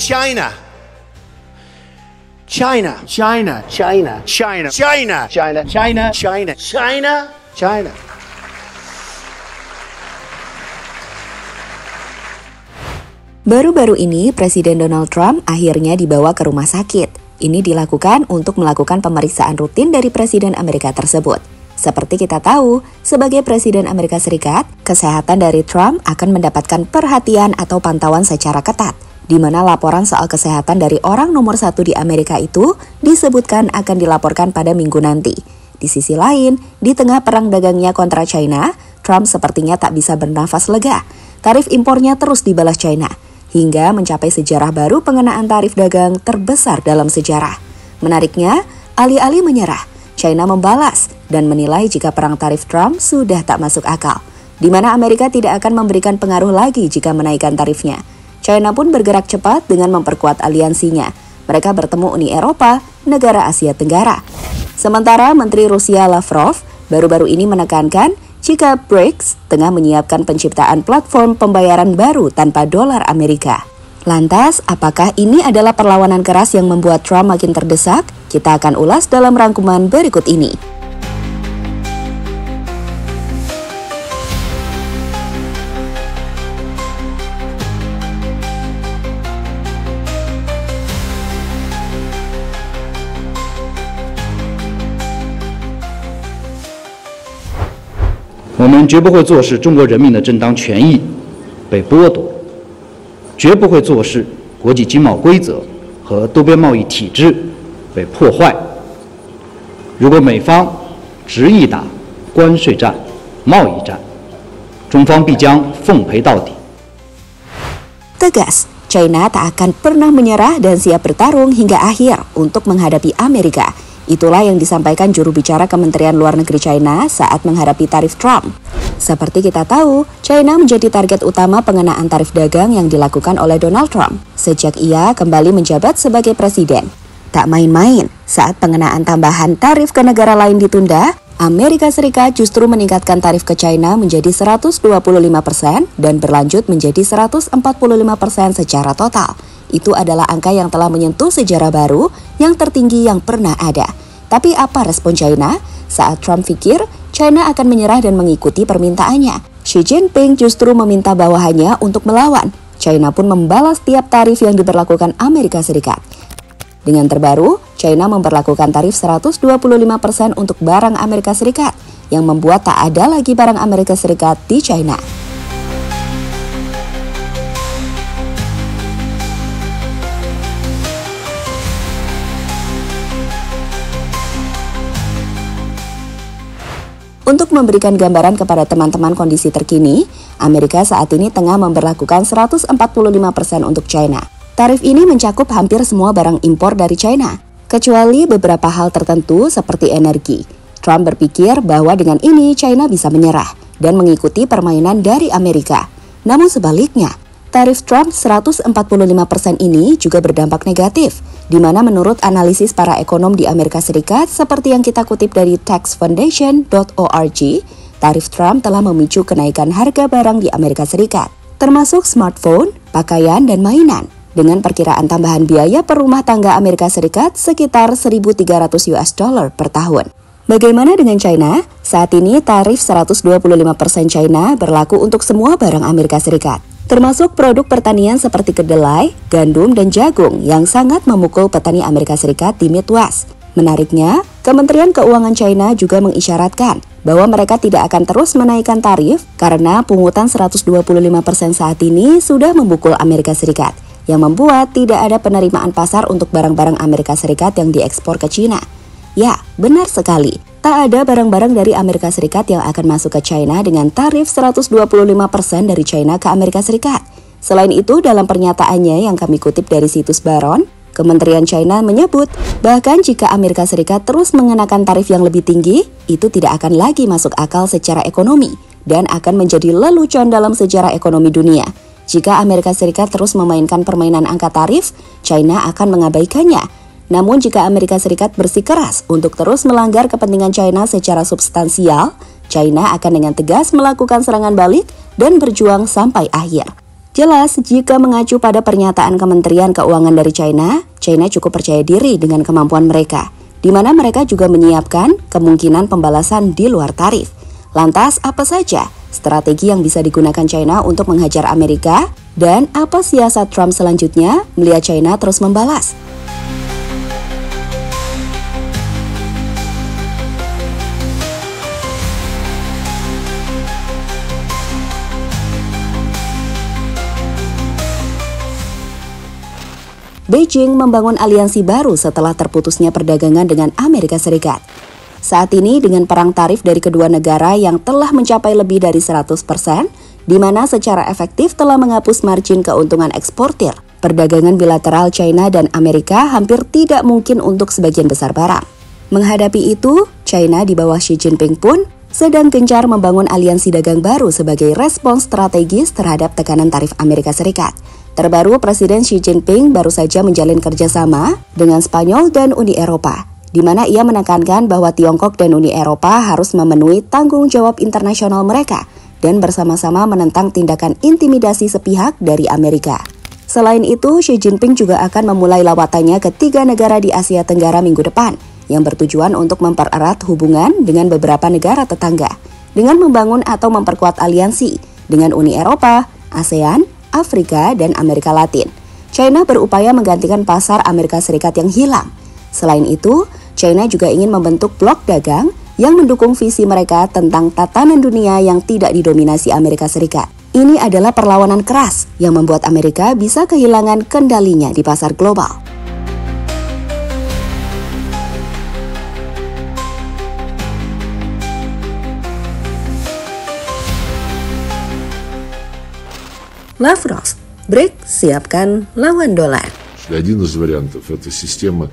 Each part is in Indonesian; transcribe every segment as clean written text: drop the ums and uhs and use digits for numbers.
China. China. China. China. China. China. China. China. China. China. China. Baru-baru ini, Presiden Donald Trump akhirnya dibawa ke rumah sakit. Ini dilakukan untuk melakukan pemeriksaan rutin dari Presiden Amerika tersebut. Seperti kita tahu, sebagai Presiden Amerika Serikat, kesehatan dari Trump akan mendapatkan perhatian atau pantauan secara ketat, di mana laporan soal kesehatan dari orang nomor 1 di Amerika itu disebutkan akan dilaporkan pada minggu nanti. Di sisi lain, di tengah perang dagangnya kontra China, Trump sepertinya tak bisa bernafas lega. Tarif impornya terus dibalas China, hingga mencapai sejarah baru pengenaan tarif dagang terbesar dalam sejarah. Menariknya, alih-alih menyerah, China membalas dan menilai jika perang tarif Trump sudah tak masuk akal, di mana Amerika tidak akan memberikan pengaruh lagi jika menaikkan tarifnya. China pun bergerak cepat dengan memperkuat aliansinya. Mereka bertemu Uni Eropa, negara Asia Tenggara. Sementara Menteri Rusia Lavrov baru-baru ini menekankan jika BRICS tengah menyiapkan penciptaan platform pembayaran baru tanpa dolar Amerika. Lantas, apakah ini adalah perlawanan keras yang membuat Trump makin terdesak? Kita akan ulas dalam rangkuman berikut ini.我们绝不会坐视中国人民的正当权益被剥夺，绝不会坐视国际经贸规则和多边贸易体制被破坏。如果美方执意打关税战、贸易战，中方必将奉陪到底。 Tegas, China tak akan pernah menyerah dan siap bertarung hingga akhir untuk menghadapi Amerika. Itulah yang disampaikan juru bicara Kementerian Luar Negeri China saat menghadapi tarif Trump. Seperti kita tahu, China menjadi target utama pengenaan tarif dagang yang dilakukan oleh Donald Trump sejak ia kembali menjabat sebagai presiden. Tak main-main, saat pengenaan tambahan tarif ke negara lain ditunda, Amerika Serikat justru meningkatkan tarif ke China menjadi 125% dan berlanjut menjadi 145% secara total. Itu adalah angka yang telah menyentuh sejarah baru yang tertinggi yang pernah ada. Tapi apa respon China? Saat Trump pikir China akan menyerah dan mengikuti permintaannya, Xi Jinping justru meminta bawahannya untuk melawan. China pun membalas tiap tarif yang diberlakukan Amerika Serikat. Dengan terbaru, China memberlakukan tarif 125% untuk barang Amerika Serikat, yang membuat tak ada lagi barang Amerika Serikat di China. Untuk memberikan gambaran kepada teman-teman kondisi terkini, Amerika saat ini tengah memberlakukan 145% untuk China. Tarif ini mencakup hampir semua barang impor dari China, kecuali beberapa hal tertentu seperti energi. Trump berpikir bahwa dengan ini China bisa menyerah dan mengikuti permainan dari Amerika. Namun sebaliknya, tarif Trump 145% ini juga berdampak negatif, di mana menurut analisis para ekonom di Amerika Serikat seperti yang kita kutip dari taxfoundation.org, tarif Trump telah memicu kenaikan harga barang di Amerika Serikat, termasuk smartphone, pakaian, dan mainan, dengan perkiraan tambahan biaya per rumah tangga Amerika Serikat sekitar $1.300 per tahun. Bagaimana dengan China? Saat ini tarif 125% China berlaku untuk semua barang Amerika Serikat, termasuk produk pertanian seperti kedelai, gandum, dan jagung yang sangat memukul petani Amerika Serikat di Midwest. Menariknya, Kementerian Keuangan China juga mengisyaratkan bahwa mereka tidak akan terus menaikkan tarif karena pungutan 125% saat ini sudah memukul Amerika Serikat, yang membuat tidak ada penerimaan pasar untuk barang-barang Amerika Serikat yang diekspor ke China. Ya, benar sekali. Tak ada barang-barang dari Amerika Serikat yang akan masuk ke China dengan tarif 125% dari China ke Amerika Serikat. Selain itu, dalam pernyataannya yang kami kutip dari situs Baron, Kementerian China menyebut bahkan jika Amerika Serikat terus mengenakan tarif yang lebih tinggi, itu tidak akan lagi masuk akal secara ekonomi dan akan menjadi lelucon dalam sejarah ekonomi dunia. Jika Amerika Serikat terus memainkan permainan angka tarif, China akan mengabaikannya. Namun jika Amerika Serikat bersikeras untuk terus melanggar kepentingan China secara substansial, China akan dengan tegas melakukan serangan balik dan berjuang sampai akhir. Jelas, jika mengacu pada pernyataan Kementerian Keuangan dari China cukup percaya diri dengan kemampuan mereka, di mana mereka juga menyiapkan kemungkinan pembalasan di luar tarif. Lantas, apa saja strategi yang bisa digunakan China untuk menghajar Amerika? Dan apa siasat Trump selanjutnya melihat China terus membalas? Beijing membangun aliansi baru setelah terputusnya perdagangan dengan Amerika Serikat. Saat ini dengan perang tarif dari kedua negara yang telah mencapai lebih dari 100%, di mana secara efektif telah menghapus margin keuntungan eksportir, perdagangan bilateral China dan Amerika hampir tidak mungkin untuk sebagian besar barang. Menghadapi itu, China di bawah Xi Jinping pun sedang gencar membangun aliansi dagang baru sebagai respons strategis terhadap tekanan tarif Amerika Serikat. Terbaru, Presiden Xi Jinping baru saja menjalin kerjasama dengan Spanyol dan Uni Eropa, di mana ia menekankan bahwa Tiongkok dan Uni Eropa harus memenuhi tanggung jawab internasional mereka dan bersama-sama menentang tindakan intimidasi sepihak dari Amerika. Selain itu, Xi Jinping juga akan memulai lawatannya ke 3 negara di Asia Tenggara minggu depan, yang bertujuan untuk mempererat hubungan dengan beberapa negara tetangga, dengan membangun atau memperkuat aliansi dengan Uni Eropa, ASEAN, Afrika, dan Amerika Latin. China berupaya menggantikan pasar Amerika Serikat yang hilang. Selain itu, China juga ingin membentuk blok dagang yang mendukung visi mereka tentang tatanan dunia yang tidak didominasi Amerika Serikat. Ini adalah perlawanan keras yang membuat Amerika bisa kehilangan kendalinya di pasar global. Lavrov, BRICS siapkan lawan dolar. Один из вариантов – это система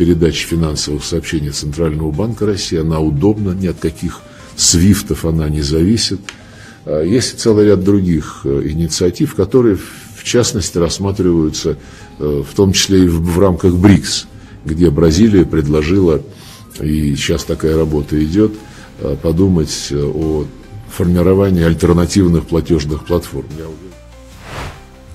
передачи финансовых сообщений Центрального банка России. Она удобна, ни от каких свифтов она не зависит. Есть целый ряд других инициатив, которые, в частности, рассматриваются в том числе и в рамках БРИКС, где Бразилия предложила, и сейчас такая работа идет, подумать о формировании альтернативных платежных платформ.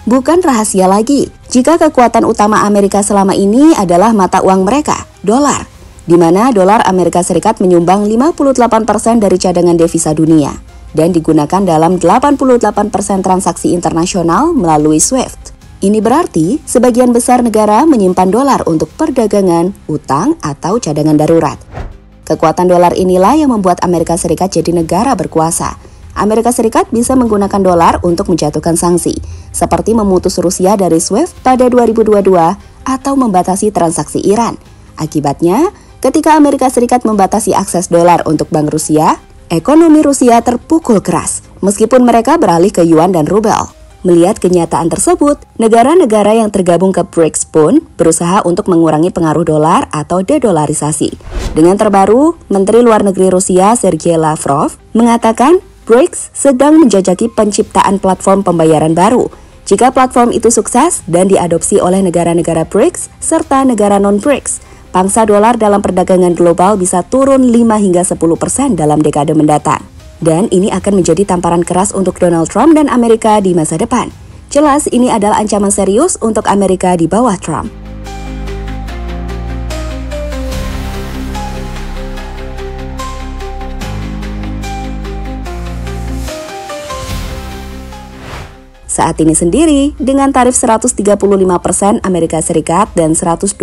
Bukan rahasia lagi, jika kekuatan utama Amerika selama ini adalah mata uang mereka, dolar, di mana dolar Amerika Serikat menyumbang 58% dari cadangan devisa dunia dan digunakan dalam 88% transaksi internasional melalui SWIFT. Ini berarti sebagian besar negara menyimpan dolar untuk perdagangan, utang, atau cadangan darurat. Kekuatan dolar inilah yang membuat Amerika Serikat jadi negara berkuasa. Amerika Serikat bisa menggunakan dolar untuk menjatuhkan sanksi, seperti memutus Rusia dari SWIFT pada 2022 atau membatasi transaksi Iran. Akibatnya, ketika Amerika Serikat membatasi akses dolar untuk bank Rusia, ekonomi Rusia terpukul keras, meskipun mereka beralih ke yuan dan rubel. Melihat kenyataan tersebut, negara-negara yang tergabung ke BRICS pun berusaha untuk mengurangi pengaruh dolar atau dedolarisasi. Dengan terbaru, Menteri Luar Negeri Rusia Sergei Lavrov mengatakan BRICS sedang menjajaki penciptaan platform pembayaran baru. Jika platform itu sukses dan diadopsi oleh negara-negara BRICS serta negara non-BRICS, pangsa dolar dalam perdagangan global bisa turun 5 hingga 10% dalam dekade mendatang. Dan ini akan menjadi tamparan keras untuk Donald Trump dan Amerika di masa depan. Jelas ini adalah ancaman serius untuk Amerika di bawah Trump. Saat ini sendiri, dengan tarif 135% Amerika Serikat dan 125%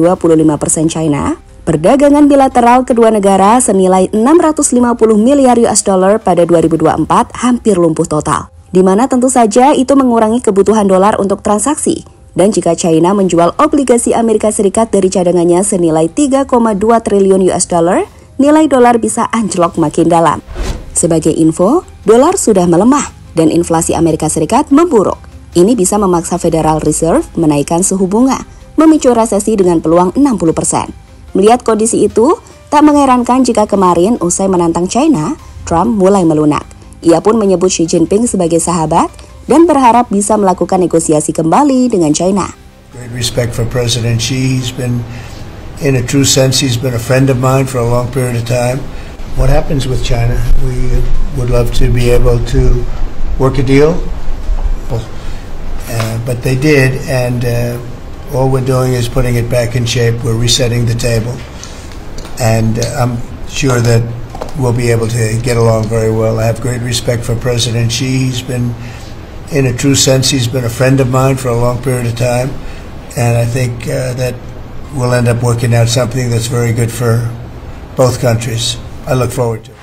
China, perdagangan bilateral kedua negara senilai 650 miliar US dollar pada 2024 hampir lumpuh total, di mana tentu saja itu mengurangi kebutuhan dolar untuk transaksi. Dan jika China menjual obligasi Amerika Serikat dari cadangannya senilai 3,2 triliun US dollar, nilai dolar bisa anjlok makin dalam. Sebagai info, dolar sudah melemah dan inflasi Amerika Serikat memburuk. Ini bisa memaksa Federal Reserve menaikkan suhu bunga, memicu resesi dengan peluang 60%. Melihat kondisi itu, tak mengherankan jika kemarin usai menantang China, Trump mulai melunak. Ia pun menyebut Xi Jinping sebagai sahabat dan berharap bisa melakukan negosiasi kembali dengan China. Great respect for President Xi. He's been, in a true sense, he's been a friend of mine for a long period of time. What happens with China? We would love to be able to work a deal But they did, and all we're doing is putting it back in shape. We're resetting the table, and I'm sure that we'll be able to get along very well. I have great respect for President Xi. He's been, in a true sense, he's been a friend of mine for a long period of time, and I think that we'll end up working out something that's very good for both countries. I look forward to it.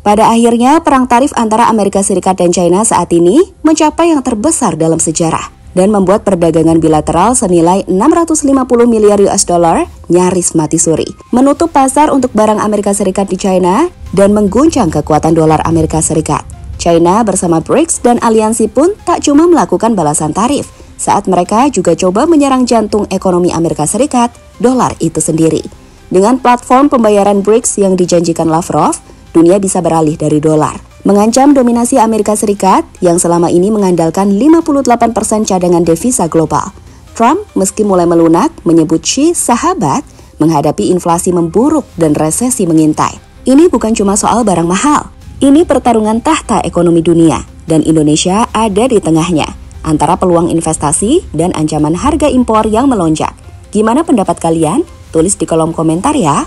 Pada akhirnya, perang tarif antara Amerika Serikat dan China saat ini mencapai yang terbesar dalam sejarah dan membuat perdagangan bilateral senilai 650 miliar US dollar nyaris mati suri, menutup pasar untuk barang Amerika Serikat di China dan mengguncang kekuatan dolar Amerika Serikat. China bersama BRICS dan aliansi pun tak cuma melakukan balasan tarif, saat mereka juga coba menyerang jantung ekonomi Amerika Serikat, dolar itu sendiri. Dengan platform pembayaran BRICS yang dijanjikan Lavrov, dunia bisa beralih dari dolar, mengancam dominasi Amerika Serikat yang selama ini mengandalkan 58% cadangan devisa global. Trump meski mulai melunak menyebut Xi sahabat menghadapi inflasi memburuk dan resesi mengintai. Ini bukan cuma soal barang mahal, ini pertarungan tahta ekonomi dunia dan Indonesia ada di tengahnya antara peluang investasi dan ancaman harga impor yang melonjak. Gimana pendapat kalian? Tulis di kolom komentar ya.